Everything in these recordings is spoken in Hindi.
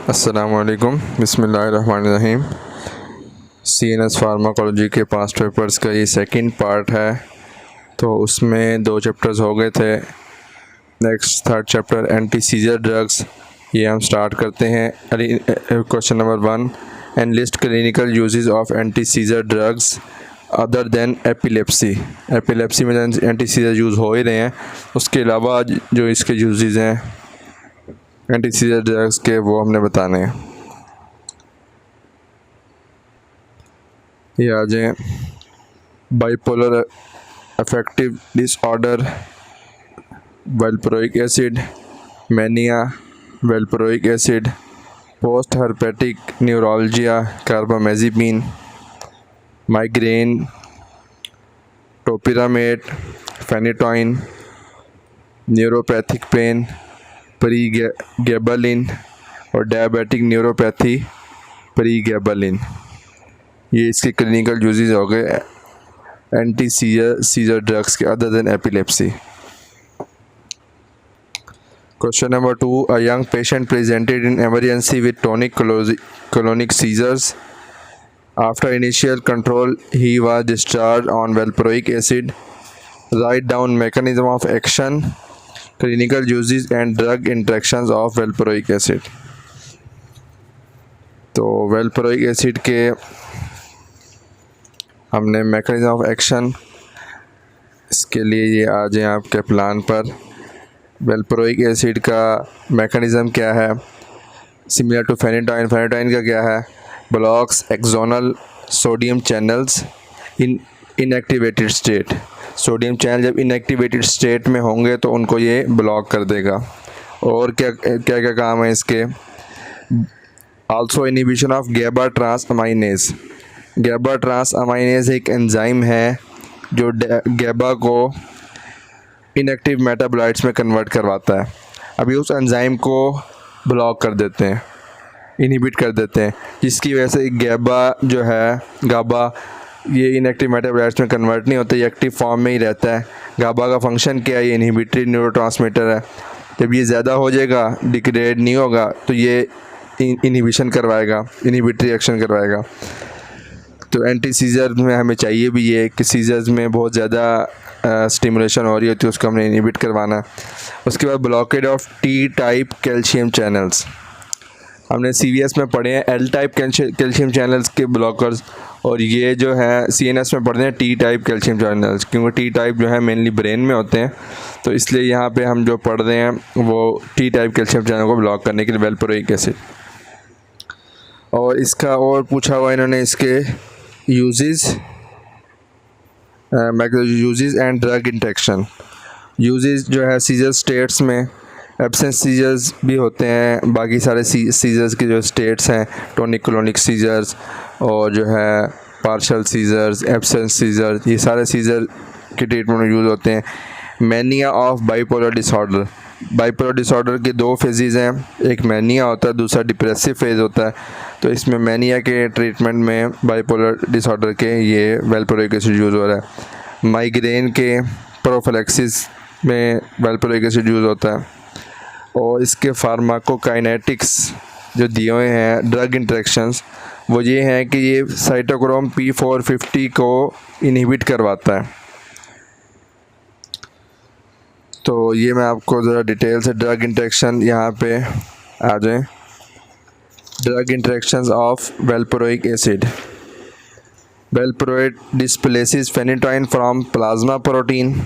अस्सलामुअलैकुम बिस्मिल्लाहिर्रहमानिर्रहीम। CNS फार्माकोलॉजी के पास्ट पेपर्स का ये सेकंड पार्ट है, तो उसमें 2 चैप्टर्स हो गए थे। Next third chapter anti seizure drugs, ये हम स्टार्ट करते हैं। Question number 1, enlist clinical uses of anti seizure drugs other than epilepsy. Epilepsy में एंटी सीजर यूज़ हो ही रहे हैं, उसके अलावा जो इसके यूजेस हैं एंटी सीजर ड्रग्स के, वो हमने बताने हैं। ये आ जाए। Bipolar affective disorder, valproic acid, mania, valproic acid, post herpetic neuralgia, carbamazepine, migraine, topiramate, phenytoin, neuropathic pain, pregabalin और डायबिटिक न्यूरोपैथी, प्रीगैबालिन। ये इसके क्लिनिकल यूजेस हो गए एंटी सीजर ड्रग्स के other than epilepsy. Question number 2, a young patient presented in emergency with tonic clonic seizures. After initial control he was discharge on valproic acid. Write down mechanism of action, clinical uses and drug interactions of valproic acid. तो वेल्प्रोइक एसिड के हमने मैकेनिज्म ऑफ एक्शन, इसके लिए ये आ जाए आपके प्लान पर। वेल्प्रोइक एसिड का मैकेनिज्म क्या है? Similar to phenytoin. फेनिटोइन का क्या है? Blocks axonal sodium channels in inactivated state. Sodium channel जब इनएक्टिवेटेड स्टेट में होंगे तो उनको ये ब्लॉक कर देगा। और क्या क्या क्या काम है इसके? Also inhibition of GABA transaminase. GABA transaminase एक एंजाइम है जो गैबा को इनएक्टिव मेटाबोलाइट्स में कन्वर्ट करवाता है। अभी उस एंजाइम को ब्लॉक कर देते हैं, इनहिबिट कर देते हैं, जिसकी वजह से गाबा ये इनएक्टिव मेटाबोलाइट्स में कन्वर्ट नहीं होता, ये एक्टिव फॉर्म में ही रहता है। गाबा का फंक्शन क्या है? ये इनहिबिटरी न्यूरोट्रांसमीटर है। जब ये ज़्यादा हो जाएगा, डिग्रेड नहीं होगा, तो ये इनहिबिशन करवाएगा, इनहिबिटरी एक्शन करवाएगा। तो एंटी सीजर में हमें चाहिए भी ये कि सीजर्स में बहुत ज़्यादा स्टिमुलेशन हो रही होती है, उसको हमने इनहिबिट करवाना है। उसके बाद blockade of T type calcium channels. हमने CVS में पढ़े हैं L टाइप कैल्शियम चैनल्स के ब्लॉकर्स, और ये जो है CNS में पढ़ते हैं T टाइप कैल्शियम चैनल्स, क्योंकि T टाइप जो है मेनली ब्रेन में होते हैं, तो इसलिए यहाँ पे हम जो पढ़ रहे हैं वो T टाइप कैल्शियम चैनल को ब्लॉक करने के लिए वेल्प्रोइक एसिड। और इसका और पूछा हुआ इन्होंने इसके uses and drug interaction. Uses जो है सीजर स्टेट्स में एब्सेंस सीजर्स भी होते हैं, बाकी सारे सीजर्स के जो स्टेट्स हैं, टॉनिक क्लोनिक सीजर्स और जो है पार्शल सीजर्स, एब्सेंस सीजर्स, ये सारे सीजर के ट्रीटमेंट में यूज़ होते हैं। Mania of bipolar disorder. Bipolar disorder के 2 फेजेज़ हैं, एक मैनिया होता है, दूसरा डिप्रेसिव फेज़ होता है। तो इसमें मैनिया के ट्रीटमेंट में बाइपोलर डिसऑर्डर के ये वेल्प्रोइक एसिड यूज़ हो रहा है। माइग्रेन के प्रोफिलैक्सिस में वेल्प्रोइक एसिड यूज़ होता है। और इसके फार्माकोकाइनेटिक्स जो दिए हुए हैं ड्रग इंटरेक्शंस, वो ये हैं कि ये साइटोक्रोम P450 को इनहिबिट करवाता है। तो ये मैं आपको ज़रा डिटेल से ड्रग इंटरेक्शन यहाँ पे आ जाए। Drug interactions of valproic acid. Valproate displaces phenytoin from plasma protein.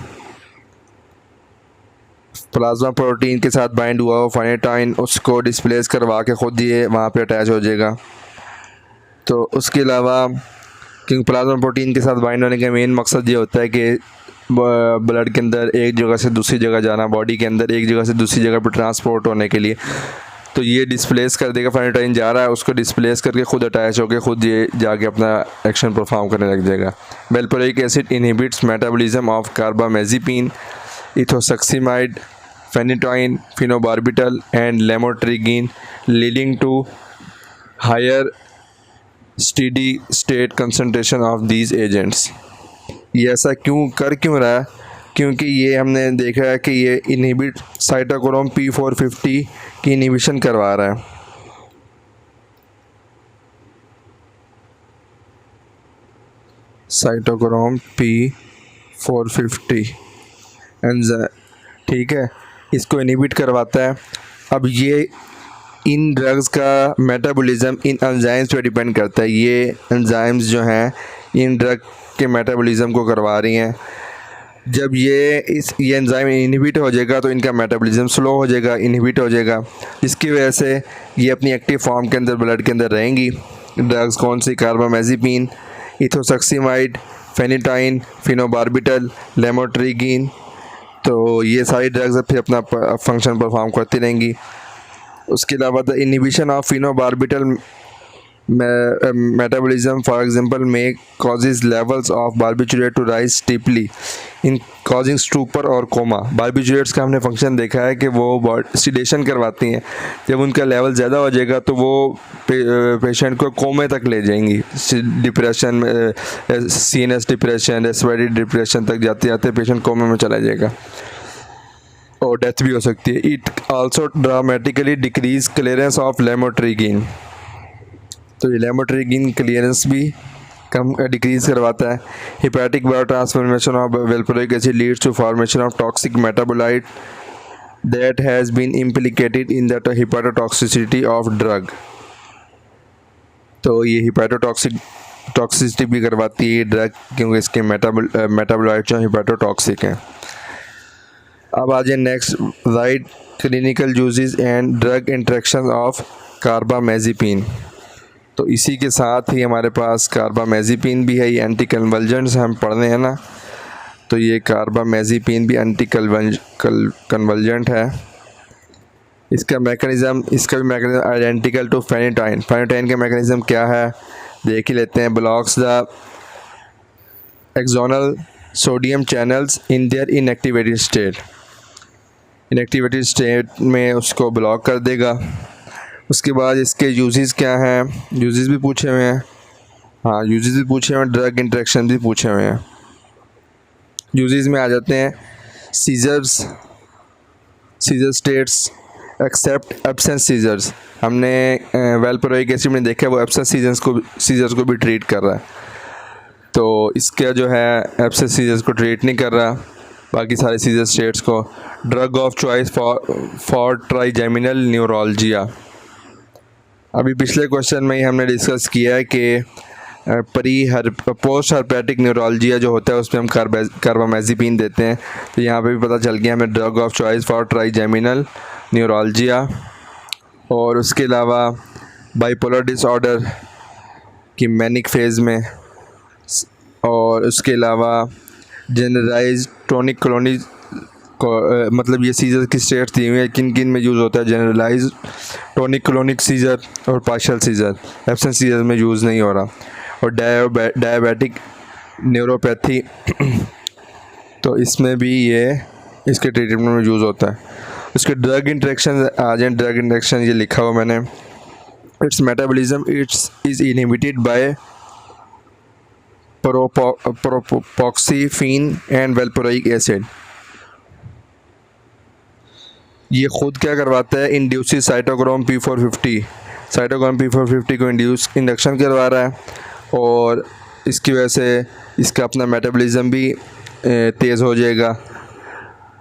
Plasma protein के साथ बाइंड हुआ हो फेनिटोइन, उसको डिस्प्लेस करवा के ख़ुद ये वहाँ पे अटैच हो जाएगा। तो उसके अलावा क्योंकि प्लाज्मा प्रोटीन के साथ बाइंड होने का मेन मकसद ये होता है कि ब्लड के अंदर एक जगह से दूसरी जगह जाना, बॉडी के अंदर एक जगह से दूसरी जगह पर ट्रांसपोर्ट होने के लिए। तो ये डिस्प्लेस कर देगा, फेनिटोइन जा रहा है, उसको डिस्प्लेस करके खुद अटैच होकर खुद ये जाके अपना एक्शन परफॉर्म करने लग जाएगा। Valproic acid inhibits metabolism of carbamazepine, ethosuximide, phenytoin, phenobarbital and lamotrigine, leading to higher steady state concentration of these agents. ये ऐसा क्यों रहा है? क्योंकि ये हमने देखा है कि ये इनहिबिट साइटोक्रोम P450 की इनहिबिशन करवा रहा है। साइटोक्रोम P450 एंजाइम, ठीक है, इसको इनहिबिट करवाता है। अब ये इन ड्रग्स का मेटाबॉलिज्म इन एंजाइम्स पे डिपेंड करता है। ये एंजाइम्स जो हैं इन ड्रग के मेटाबॉलिज्म को करवा रही हैं। जब ये एंजाइम इनहिबिट हो जाएगा तो इनका मेटाबॉलिज्म स्लो हो जाएगा, इनहिबिट हो जाएगा, जिसकी वजह से ये अपनी एक्टिव फॉर्म के अंदर ब्लड के अंदर रहेंगी। ड्रग्स कौन सी? Carbamazepine, ethosuximide, फेनिटाइन, phenobarbital, लेमोट्रिगिन। तो ये सारी ड्रग्स फिर अपना फंक्शन परफॉर्म करती रहेंगी। उसके अलावा the inhibition of phenobarbital metabolism for example may causes levels of barbiturate to rise steeply in causing stupor और कोमा। बारबिचुरेट्स का हमने फंक्शन देखा है कि वो सिडेशन करवाती हैं। जब उनका लेवल ज़्यादा हो जाएगा तो वो पेशेंट को कोमे तक ले जाएंगी। Depression, CNS depression, respiratory depression तक जाते जाते पेशेंट कोमे में चला जाएगा और डेथ भी हो सकती है। It also dramatically decrease clearance of lamotrigine. तो ये लेमोट्रिगिन क्लियरेंस भी कम डिक्रीज करवाता है। Hepatic biotransformation of valproic acid leads to formation of toxic metabolite that has been implicated in the hepatotoxicity of drug. तो ये टॉक्सिसिटी भी करवाती है ड्रग, क्योंकि इसके मेटाबोलाइट जो हिपैटोटॉक्सिक हैं। अब आ जाए next, right clinical uses and drug interaction of carbamazepine. तो इसी के साथ ही हमारे पास कार्बामेज़ेपिन भी है। ये एंटी कन्वल्जेंट्स हम पढ़ रहे हैं ना, तो ये कार्बामेज़ेपिन भी एंटी कन्वल्जेंट है। इसका भी मैकेनिज्म आइडेंटिकल टू फेनिटाइन। फेनिटाइन का मैकेनिज्म क्या है देख ही लेते हैं। Blocks the axonal sodium channels in their inactivated state. Inactivated state में उसको ब्लॉक कर देगा। उसके बाद इसके यूजेस क्या हैं, यूजेस भी पूछे हुए हैं। हाँ, यूजेस भी पूछे हुए हैं, ड्रग इंटरेक्शन भी पूछे हुए हैं। यूजेस में आ जाते हैं seizure states except absent seizures. हमने वेल्प्रोइक एसिड में देखा वो एब्सेंट सीजर्स को भी ट्रीट कर रहा है। तो इसका जो है एब्सेंट सीजर्स को ट्रीट नहीं कर रहा, बाकी सारे सीजर स्टेट्स को। Drug of choice for trigeminal neuroglia. अभी पिछले क्वेश्चन में ही हमने डिस्कस किया है कि पोस्ट हर्पेटिक न्यूरोलजिया जो होता है उसमें हम कार्बामेज़ेपिन देते हैं। तो यहाँ पे भी पता चल गया हमें drug of choice for trigeminal neuroglia. और उसके अलावा बाइपोलर डिसऑर्डर की मैनिक फेज़ में, और उसके अलावा जनरलाइज्ड टॉनिक क्लोनिक मतलब ये सीजर की स्टेट्स दी हुई है, किन किन में यूज़ होता है। जनरलाइज्ड टॉनिक क्लोनिक सीजर और पार्शियल सीजर, एब्सेंट सीजर में यूज़ नहीं हो रहा। और डायबिटिक न्यूरोपैथी, तो इसमें भी ये इसके ट्रीटमेंट में यूज़ होता है। उसके ड्रग इंटरेक्शन आ जाए। ड्रग इंटरेक्शन ये लिखा हुआ मैंने, its metabolism is inhibited by propoxyphene and valproic acid. ये ख़ुद क्या करवाता है, इंड्यूसिस साइटोक्रोम P450। साइटोक्रोम P450 को इंडक्शन करवा रहा है और इसकी वजह से इसका अपना मेटाबॉलिज्म भी तेज़ हो जाएगा।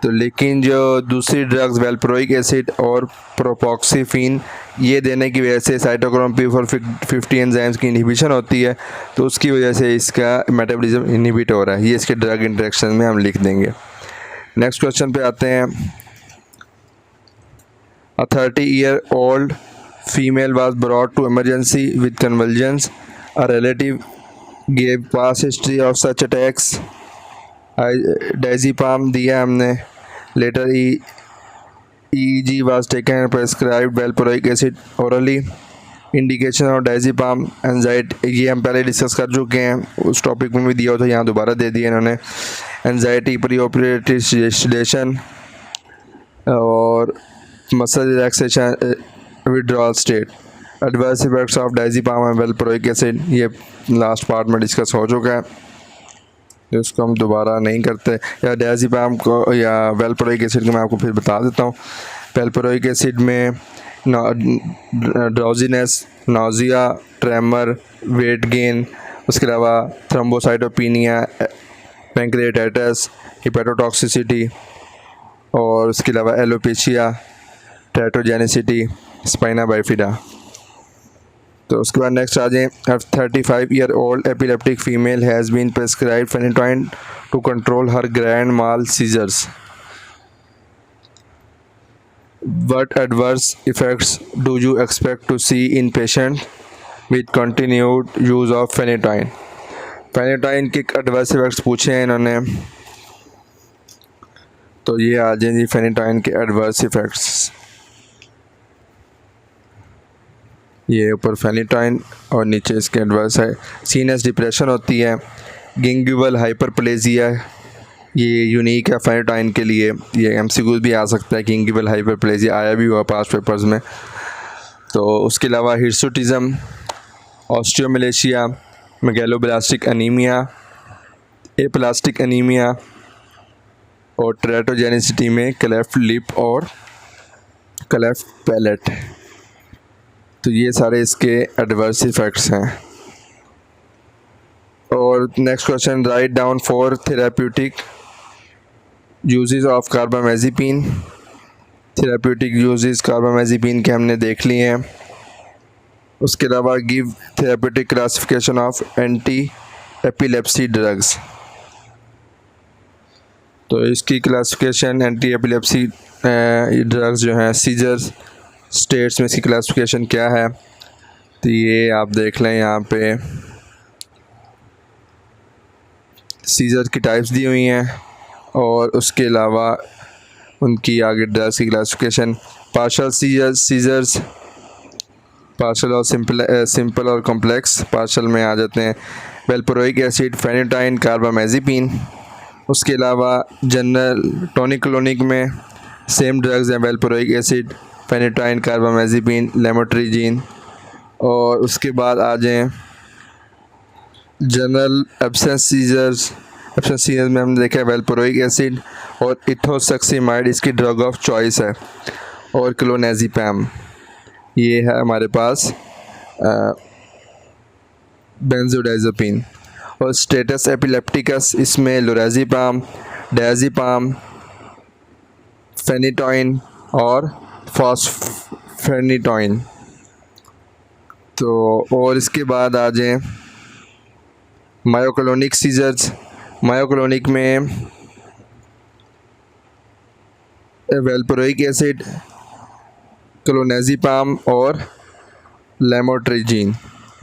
तो लेकिन जो दूसरी ड्रग्स वेल्प्रोइक एसिड और प्रोपोक्सीफिन ये देने की वजह से साइटोक्रोम P450 एंजाइम्स की इनहिबिशन होती है, तो उसकी वजह से इसका मेटाबॉलिज्म इनहिबिट हो रहा है। ये इसके ड्रग इंटरेक्शन में हम लिख देंगे। नेक्स्ट क्वेश्चन पे आते हैं। A 30-year-old female was brought to emergency with convulsions. A relative gave past history of such attacks. Diazepam दिया हमने. Later EEG was taken and prescribed valproic acid orally. Indication of diazepam anxiety ये हम पहले डिस्कस कर चुके हैं, उस टॉपिक में भी दिया हो तो यहाँ दोबारा दे दिया इन्होंने। एंजाइटी, प्री-ऑपरेटिव सेडेशन और muscle relaxation, withdrawal state. Adverse effects of diazepam and valproic acid ये लास्ट पार्ट में डिस्कस हो चुका है, तो इसको हम दोबारा नहीं करते। या डायज़ेपाम को या वेल्प्रोइक एसिड को मैं आपको फिर बता देता हूँ। वेल्प्रोइक एसिड में drowsiness, nausea, tremor, weight gain उसके अलावा थ्रोम्बोसाइटोपिनिया, पैंक्रियाटाइटिस, हिपेटोटॉक्सिसिटी, और उसके अलावा एलोपेशिया, टेट्रोजेनिसिटी, स्पाइना बाइफिडा। तो उसके बाद नेक्स्ट आ जाएँ। 35-year-old epileptic female has been prescribed phenytoin to control her grand mal seizures. What adverse effects do you expect to see in patients with continued use of phenytoin? Phenytoin के एडवर्स इफेक्ट्स पूछे हैं इन्होंने, तो ये आ जाए जी फेनेटोइन के एडवर्स इफेक्ट्स। ये ऊपर फेनेटोइन और नीचे इसके एडवर्स है। सीनस डिप्रेशन होती है, गिंगुअल हाइपरप्लेजिया, ये यूनिक है फेनेटोइन के लिए। ये एमसीक्यूज भी आ सकता है, गिंगुअल हाइपरप्लेजिया आया भी हुआ पास्ट पेपर्स में। तो उसके अलावा hirsutism, osteomalacia, megaloblastic anaemia, aplastic anaemia, और टेट्रोजेनिसिटी में क्लेफ्ट लिप और क्लेफ्ट पैलेट। तो ये सारे इसके एडवर्स इफेक्ट्स हैं। और next question, write down 4 therapeutic uses of carbamazepine. Therapeutic uses carbamazepine के हमने देख लिए हैं। उसके अलावा give therapeutic classification of anti epilepsy drugs. तो इसकी क्लासिफिकेशन एंटी एपिलेप्सी ड्रग्स जो हैं सीजर्स स्टेट्स में इसकी क्लासिफिकेशन क्या है, तो ये आप देख लें। यहाँ पे सीजर की टाइप्स दी हुई हैं और उसके अलावा उनकी आगे ड्रग्स की क्लासिफिकेशन। पार्शल सीजर्स, पार्शल और सिंपल और कॉम्प्लेक्स। पार्शल में आ जाते हैं वेल्प्रोइक एसिड, फेनिटोइन, कार्बामेज़ेपिन। उसके अलावा जनरल टॉनिक क्लोनिक में सेम ड्रग्स हैं, valproic acid, phenytoin, carbamazepine, lamotrigine. और उसके बाद आ जाएँ general absence seizures. Absence seizures में हमने देखा है वेल्प्रोइक एसिड और इथोसक्सीमाइड इसकी ड्रग ऑफ चॉइस है, और क्लोनाज़ेपम ये है हमारे पास बेंजोडाइज़ेपिन। और स्टेटस एपिलेप्टिकस इसमें लोराज़ेपम, डायज़ेपम, फेनिटोइन और फॉस्फेनिटोइन। तो और इसके बाद आ जाएँ मायोक्लोनिक सीजर्स। मायोक्लोनिक में वेल्प्रोइक एसिड, क्लोनाज़ेपम और लेमोट्रिजीन।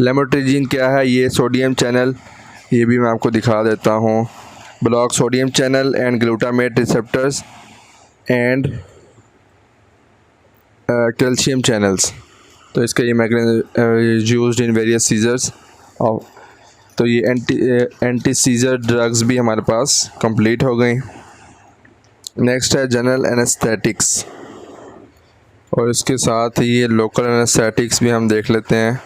लेमोट्रिजीन क्या है, ये सोडियम चैनल, ये भी मैं आपको दिखा देता हूँ, block sodium channel and glutamate receptors and calcium channels. तो इसका ये mechanism used in various seizures of. तो ये एंटी सीजर ड्रग्स भी हमारे पास कंप्लीट हो गई। नेक्स्ट है जनरल एनेस्थेटिक्स, और इसके साथ ही ये लोकल एनेस्थेटिक्स भी हम देख लेते हैं।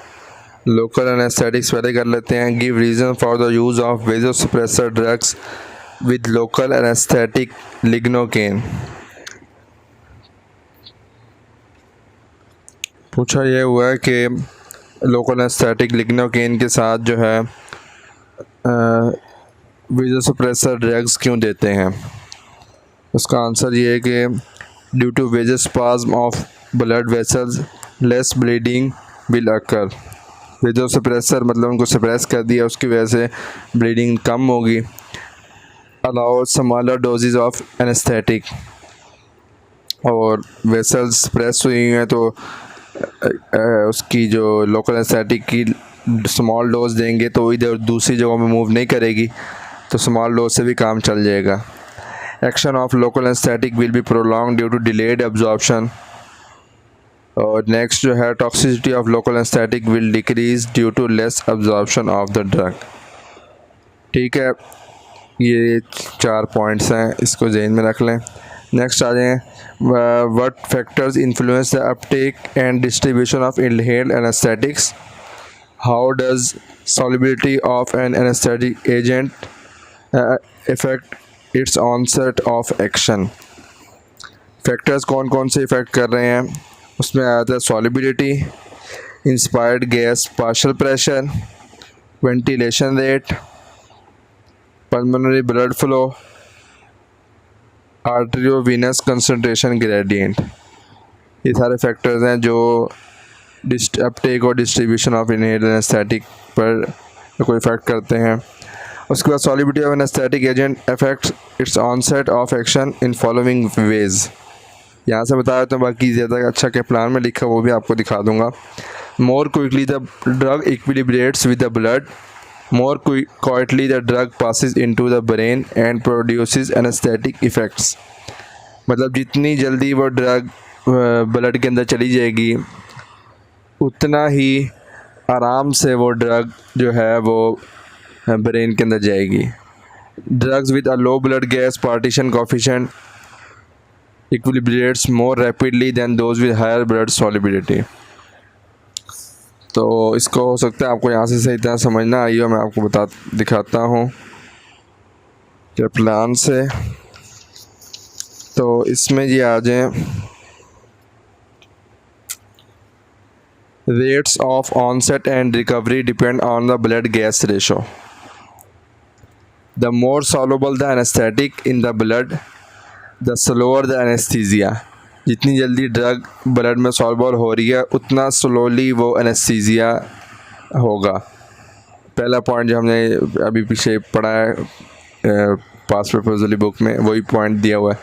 लोकल एनेस्थेटिक्स पहले कर लेते हैं। Give reason for the use of vasopressor drugs with local anaesthetic lignocaine. पूछा यह हुआ है कि लोकल एनेस्थेटिक लिग्नोकेन के साथ जो है वेजोसप्रेसर ड्रग्स क्यों देते हैं। उसका आंसर ये है कि due to vasospasm of blood vessels less bleeding will occur. Vasopressor मतलब उनको सप्रेस कर दिया, उसकी वजह से ब्लीडिंग कम होगी। Allow smaller doses of anaesthetic, और वेसल्स सप्रेस हुई हैं तो उसकी जो लोकल एनेस्थेटिक की स्मॉल डोज देंगे तो इधर दूसरी जगहों में मूव नहीं करेगी, तो स्मॉल डोज से भी काम चल जाएगा। Action of local anaesthetic will be prolong due to delayed absorption. और नेक्स्ट जो है toxicity of local anaesthetic will decrease due to less absorption of the drug. ठीक है, ये 4 पॉइंट्स हैं, इसको ज़हन में रख लें। नेक्स्ट आ जाएँ, what factors influence the Uptake and distribution of inhaled anaesthetics. How does solubility of an anesthetic agent affect its onset of action। Factors कौन कौन से इफ़ेक्ट कर रहे हैं, उसमें आता है solubility, inspired gas partial pressure, ventilation rate, pulmonary blood flow, arteriovenous concentration gradient. ये सारे फैक्टर्स हैं जो अपटेक और डिस्ट्रीब्यूशन ऑफ इनहेल्ड एनेस्थेटिक पर कोई इफेक्ट करते हैं। उसके बाद solubility of anaesthetic agent affects its onset of action in following ways. यहाँ से बता देता हूँ, बाकी ज़्यादा अच्छा के प्लान में लिखा वो भी आपको दिखा दूँगा। More quickly the drug equilibrates with the blood, more quietly the drug passes into the brain and produces anaesthetic effects. मतलब जितनी जल्दी वो ड्रग ब्लड के अंदर चली जाएगी उतना ही आराम से वो ड्रग जो है वो ब्रेन के अंदर जाएगी। Drugs with a low blood gas partition coefficient equilibrates more rapidly than those with higher blood solubility. तो इसको हो सकता है आपको यहाँ से सही तरह समझना आई हो, मैं आपको दिखाता हूँ क्या प्लान से। तो इसमें ये आ जाए, rates of onset and recovery depend on the blood gas ratio. The more soluble the anesthetic in the blood, the slower the anesthesia. जितनी जल्दी ड्रग ब्लड में सॉल्युबल हो रही है उतना स्लोली वो एनेस्थीसिया होगा। पहला पॉइंट जो हमने अभी पीछे पढ़ा है पास पेपर्स वाली बुक में, वही पॉइंट दिया हुआ है।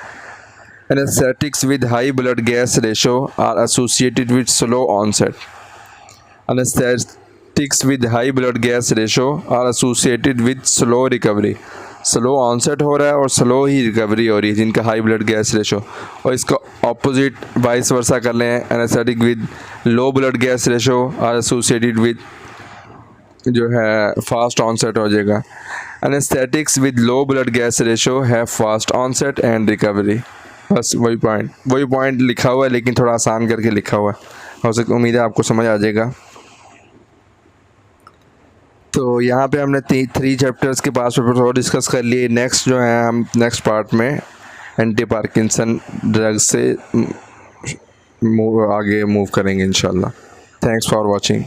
Anaesthetics with high blood gas ratio are associated with slow onset. Anesthetics with high blood gas ratio are associated with slow recovery. Slow onset हो रहा है और स्लो ही रिकवरी हो रही है जिनका हाई ब्लड गैस रेशो। और इसका ऑपोजिट वाइस वर्सा कर लें, anaesthetic with low blood gas ratio are associated with जो है फास्ट ऑनसेट हो जाएगा। Anaesthetics with low blood gas ratio है फास्ट ऑनसेट एंड रिकवरी। बस वही पॉइंट लिखा हुआ है, लेकिन थोड़ा आसान करके लिखा हुआ है। हो सकता, उम्मीद है आपको समझ आ जाएगा। तो यहाँ पे हमने 3 चैप्टर्स के पास पेपर और डिस्कस कर लिए। नेक्स्ट जो है हम नेक्स्ट पार्ट में एंटी पार्किंसन ड्रग से आगे मूव करेंगे इंशाल्लाह। Thanks for watching.